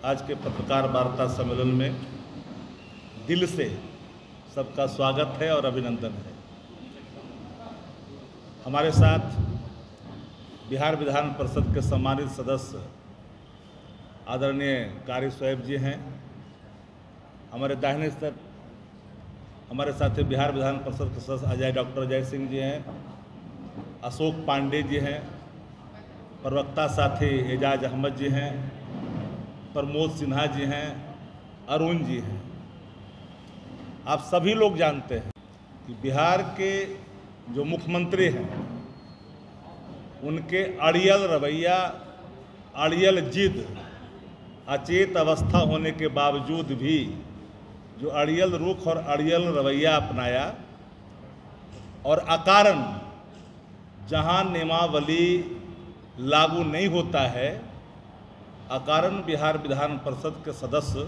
आज के पत्रकार वार्ता सम्मेलन में दिल से सबका स्वागत है और अभिनंदन है। हमारे साथ बिहार विधान परिषद के सम्मानित सदस्य आदरणीय कारी स्वैब जी हैं। हमारे दाहिने तरफ हमारे साथी बिहार विधान परिषद के सदस्य डॉक्टर अजय सिंह जी हैं, अशोक पांडे जी हैं, प्रवक्ता साथी एजाज अहमद जी हैं, प्रमोद सिन्हा जी हैं, अरुण जी हैं। आप सभी लोग जानते हैं कि बिहार के जो मुख्यमंत्री हैं उनके अड़ियल रवैया, अड़ियल जिद, अचेत अवस्था होने के बावजूद भी जो अड़ियल रुख और अड़ियल रवैया अपनाया और अकारण जहां नियमावली लागू नहीं होता है, अकारण बिहार विधान परिषद के सदस्य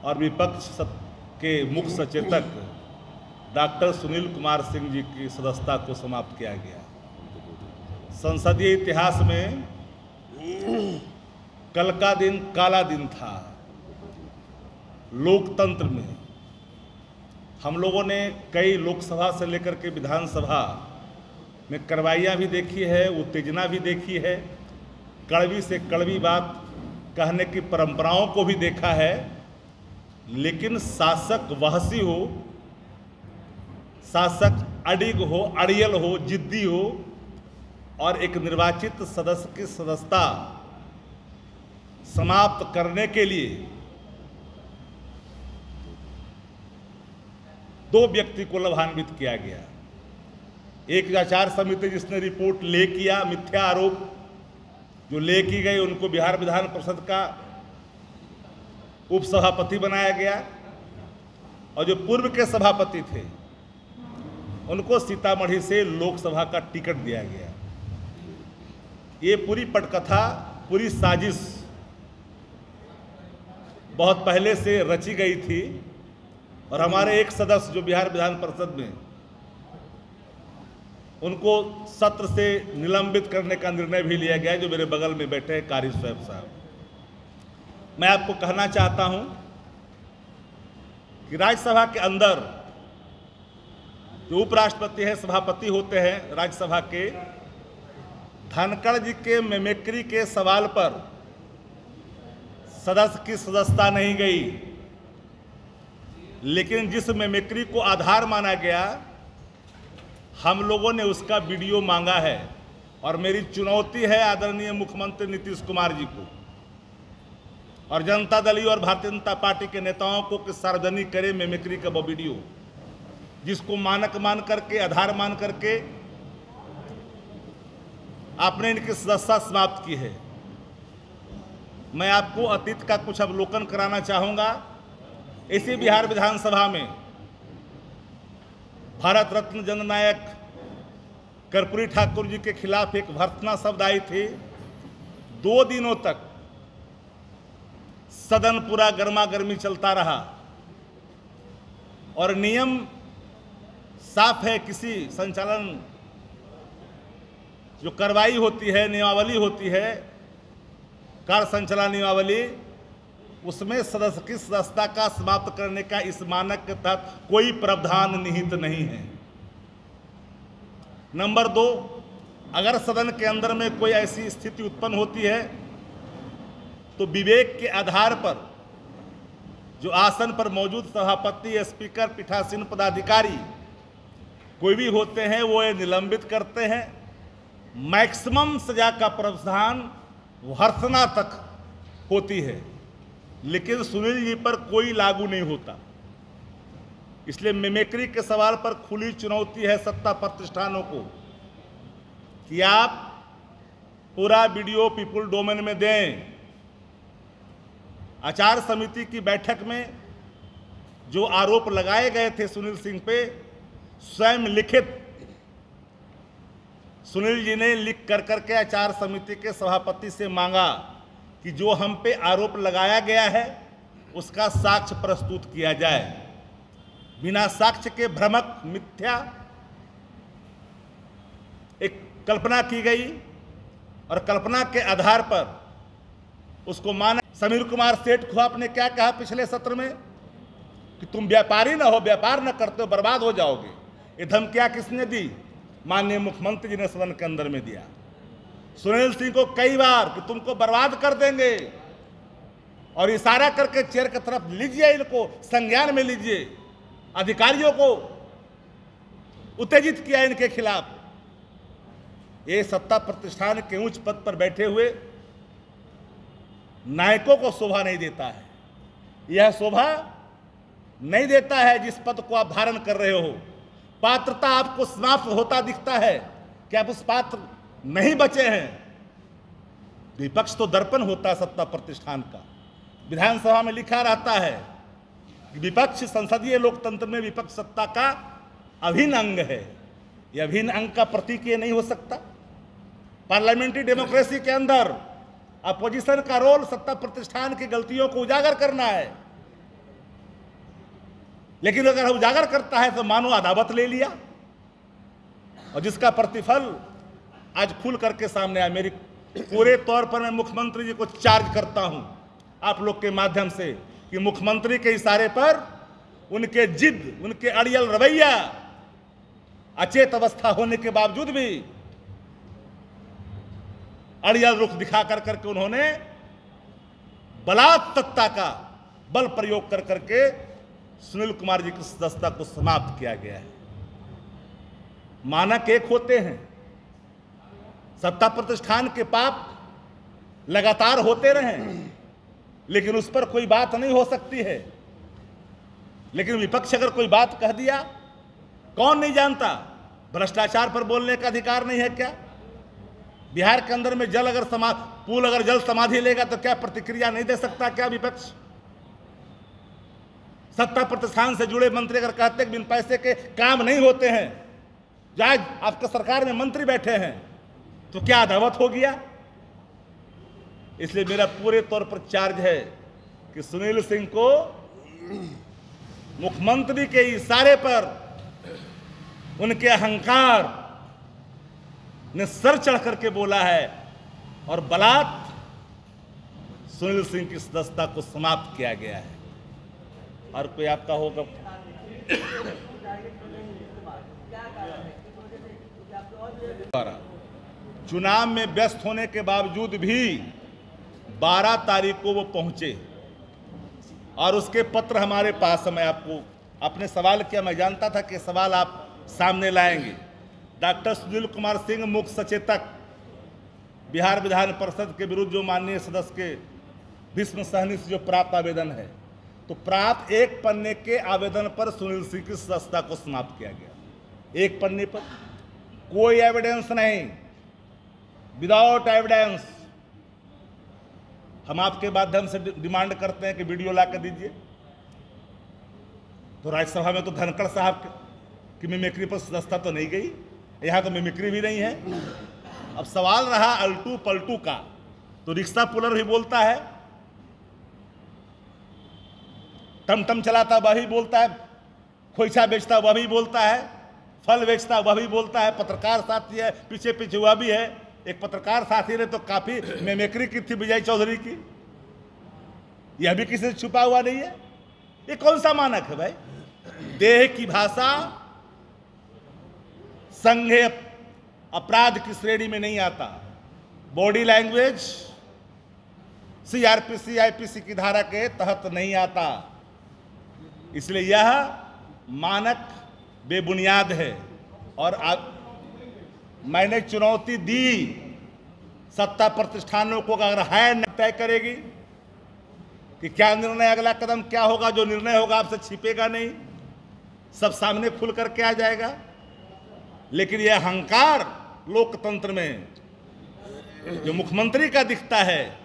और विपक्ष के मुख्य सचेतक डॉक्टर सुनील कुमार सिंह जी की सदस्यता को समाप्त किया गया। संसदीय इतिहास में कल का दिन काला दिन था। लोकतंत्र में हम लोगों ने कई लोकसभा से लेकर के विधानसभा में कार्रवाइयाँ भी देखी है, उत्तेजना भी देखी है, कड़वी से कड़वी बात कहने की परंपराओं को भी देखा है, लेकिन शासक वहसी हो, शासक अडिग हो, अड़ियल हो, जिद्दी हो और एक निर्वाचित सदस्य की सदस्यता समाप्त करने के लिए दो व्यक्ति को लाभान्वित किया गया। एक आचार समिति जिसने रिपोर्ट ले किया, मिथ्या आरोप जो ले की गई, उनको बिहार विधान परिषद का उपसभापति बनाया गया और जो पूर्व के सभापति थे उनको सीतामढ़ी से लोकसभा का टिकट दिया गया। ये पूरी पटकथा, पूरी साजिश बहुत पहले से रची गई थी और हमारे एक सदस्य जो बिहार विधान परिषद में, उनको सत्र से निलंबित करने का निर्णय भी लिया गया, जो मेरे बगल में बैठे हैं कारी स्वैब साहब। मैं आपको कहना चाहता हूं कि राज्यसभा के अंदर जो उपराष्ट्रपति है, सभापति होते हैं राज्यसभा के, धनखड़ जी के मिमिक्री के सवाल पर सदस्य की सदस्यता नहीं गई, लेकिन जिस मिमिक्री को आधार माना गया हम लोगों ने उसका वीडियो मांगा है और मेरी चुनौती है आदरणीय मुख्यमंत्री नीतीश कुमार जी को और जनता दल और भारतीय जनता पार्टी के नेताओं को कि सार्वजनिक करें मिमिक्री का वो वीडियो, जिसको मानक मान करके, आधार मान करके आपने इनकी सदस्यता समाप्त की है। मैं आपको अतीत का कुछ अवलोकन कराना चाहूँगा। इसी बिहार विधानसभा में भारत रत्न जननायक कर्पूरी ठाकुर जी के खिलाफ एक भर्त्सना शब्द आई थी। 2 दिनों तक सदन पूरा गर्मा गर्मी चलता रहा और नियम साफ है, किसी संचालन जो कार्रवाई होती है, नियमावली होती है, कार्य संचालन नियमावली, उसमें सदस्य की सदस्यता का समाप्त करने का इस मानक के तहत कोई प्रावधान निहित नहीं है। नंबर 2, अगर सदन के अंदर में कोई ऐसी स्थिति उत्पन्न होती है तो विवेक के आधार पर जो आसन पर मौजूद सभापति, स्पीकर, पीठासीन पदाधिकारी कोई भी होते हैं वो ये निलंबित करते हैं। मैक्सिमम सजा का प्रावधान भर्त्सना तक होती है, लेकिन सुनील जी पर कोई लागू नहीं होता। इसलिए मिमिक्री के सवाल पर खुली चुनौती है सत्ता प्रतिष्ठानों को कि आप पूरा वीडियो पीपुल डोमेन में दें। आचार समिति की बैठक में जो आरोप लगाए गए थे सुनील सिंह पे, स्वयं लिखित सुनील जी ने लिख कर करके आचार समिति के सभापति से मांगा कि जो हम पे आरोप लगाया गया है उसका साक्ष्य प्रस्तुत किया जाए। बिना साक्ष्य के भ्रमक, मिथ्या एक कल्पना की गई और कल्पना के आधार पर उसको माना। समीर कुमार सेठ को आपने क्या कहा पिछले सत्र में कि तुम व्यापारी ना हो, व्यापार न करते हो, बर्बाद हो जाओगे। ये धमकियां किसने दी? माननीय मुख्यमंत्री जी ने सदन के अंदर में दिया। सुनील सिंह को कई बार कि तुमको बर्बाद कर देंगे, और इशारा करके चेयर की तरफ लीजिए, इनको संज्ञान में लीजिए। अधिकारियों को उत्तेजित किया इनके खिलाफ। ये सत्ता प्रतिष्ठान के उच्च पद पर बैठे हुए नायकों को शोभा नहीं देता है। यह शोभा नहीं देता है जिस पद को आप धारण कर रहे हो। पात्रता आपको समाप्त होता दिखता है कि आप उस पात्र नहीं बचे हैं। विपक्ष तो दर्पण होता है सत्ता प्रतिष्ठान का। विधानसभा में लिखा रहता है कि विपक्ष संसदीय लोकतंत्र में विपक्ष सत्ता का अभिन्न अंग है। यह अभिन्न अंग का प्रतीक ये नहीं हो सकता। पार्लियामेंट्री डेमोक्रेसी के अंदर अपोजिशन का रोल सत्ता प्रतिष्ठान की गलतियों को उजागर करना है, लेकिन अगर उजागर करता है तो मानो अदावत ले लिया, और जिसका प्रतिफल आज खुल करके सामने आया। मेरी पूरे तौर पर मैं मुख्यमंत्री जी को चार्ज करता हूं आप लोग के माध्यम से कि मुख्यमंत्री के इशारे पर उनके जिद, उनके अड़ियल रवैया, अचेत अवस्था होने के बावजूद भी अड़ियल रुख दिखा कर करके उन्होंने बलात्मकता का बल प्रयोग कर करके सुनील कुमार जी की सदस्यता को समाप्त किया गया है। मानक एक होते हैं। सत्ता प्रतिष्ठान के पाप लगातार होते रहे, लेकिन उस पर कोई बात नहीं हो सकती है। लेकिन विपक्ष अगर कोई बात कह दिया, कौन नहीं जानता भ्रष्टाचार पर बोलने का अधिकार नहीं है क्या? बिहार के अंदर में जल अगर पुल अगर जल समाधि लेगा तो क्या प्रतिक्रिया नहीं दे सकता क्या विपक्ष? सत्ता प्रतिष्ठान से जुड़े मंत्री अगर कहते हैं कि बिन पैसे के काम नहीं होते हैं, आज आपके सरकार में मंत्री बैठे हैं, तो क्या अदावत हो गया? इसलिए मेरा पूरे तौर पर चार्ज है कि सुनील सिंह को मुख्यमंत्री के इशारे पर उनके अहंकार ने सर चढ़ करके बोला है, और बलात् सुनील सिंह की सदस्यता को समाप्त किया गया है। और कोई आपका होगा? चुनाव में व्यस्त होने के बावजूद भी 12 तारीख को वो पहुंचे, और उसके पत्र हमारे पास है। मैं आपको आपने सवाल किया, मैं जानता था कि सवाल आप सामने लाएंगे। डॉक्टर सुनील कुमार सिंह मुख्य सचेतक बिहार विधान परिषद के विरुद्ध जो माननीय सदस्य के भीष्म सहनी से जो प्राप्त आवेदन है, तो प्राप्त एक पन्ने के आवेदन पर सुनील सिंह की सदस्यता को समाप्त किया गया। एक पन्ने पर कोई एविडेंस नहीं, विदाउट एविडेंस। हम आपके माध्यम से डिमांड करते हैं कि वीडियो ला कर दीजिए। तो राज्यसभा में तो धनखड़ साहब की मिमिक्री पर सदस्यता तो नहीं गई, यहाँ तो मिमिक्री भी नहीं है। अब सवाल रहा अल्टू पलटू का, तो रिक्शा पुलर भी बोलता है, टमटम चलाता वह भी बोलता है, खोइछा बेचता वह भी बोलता है, फल बेचता वह भी बोलता है, पत्रकार साथी है पीछे पीछे वह भी है। एक पत्रकार साथी ने तो काफी मिमिक्री की थी विजय चौधरी की, यह भी किसी से छुपा हुआ नहीं है। ये कौन सा मानक है भाई? देह की भाषा संज्ञेय अपराध की श्रेणी में नहीं आता। बॉडी लैंग्वेज सीआरपीसी आईपीसी की धारा के तहत नहीं आता। इसलिए यह मानक बेबुनियाद है। और मैंने चुनौती दी सत्ता प्रतिष्ठानों को, अगर है तय करेगी कि क्या निर्णय, अगला कदम क्या होगा। जो निर्णय होगा आपसे छिपेगा नहीं, सब सामने खुल करके आ जाएगा। लेकिन यह अहंकार लोकतंत्र में जो मुख्यमंत्री का दिखता है,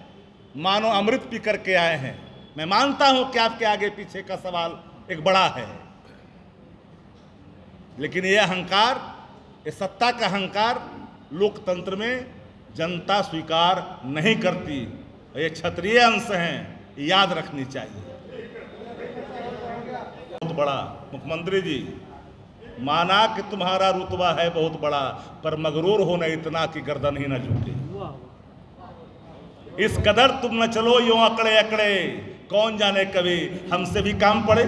मानो अमृत पी करके आए हैं। मैं मानता हूं कि आपके आगे पीछे का सवाल एक बड़ा है, लेकिन यह अहंकार, ये सत्ता का अहंकार लोकतंत्र में जनता स्वीकार नहीं करती। ये क्षत्रिय अंश हैं, याद रखनी चाहिए। बहुत बड़ा मुख्यमंत्री जी, माना कि तुम्हारा रुतबा है बहुत बड़ा, पर मगरूर होना इतना कि गर्दन ही न झुके। इस कदर तुम न चलो यूं अकड़े अकड़े, कौन जाने कभी हमसे भी काम पड़े।